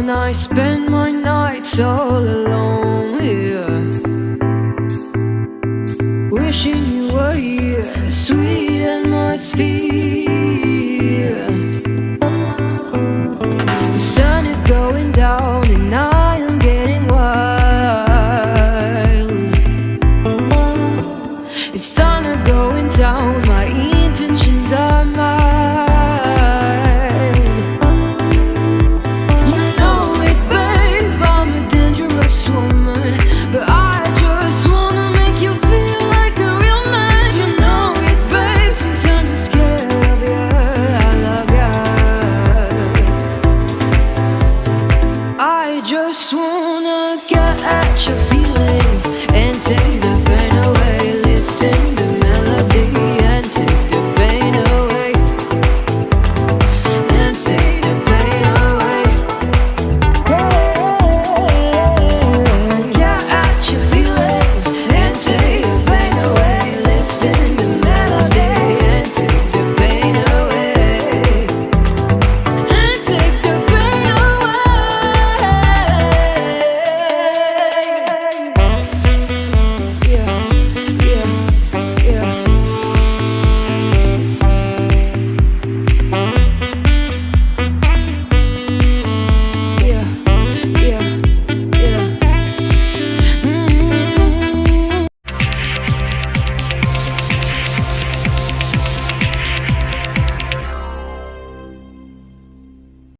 down, I spend my nights all alone here, wishing you were here, sweet atmosphere. The sun is going down and I am getting wild. It's thunder going down, my intentions are mild. You know it, babe, I'm a dangerous woman, but I just wanna make you feel like a real man. You know it, babe, sometimes I'm scared of you, I love you. I just wanna get at your feet.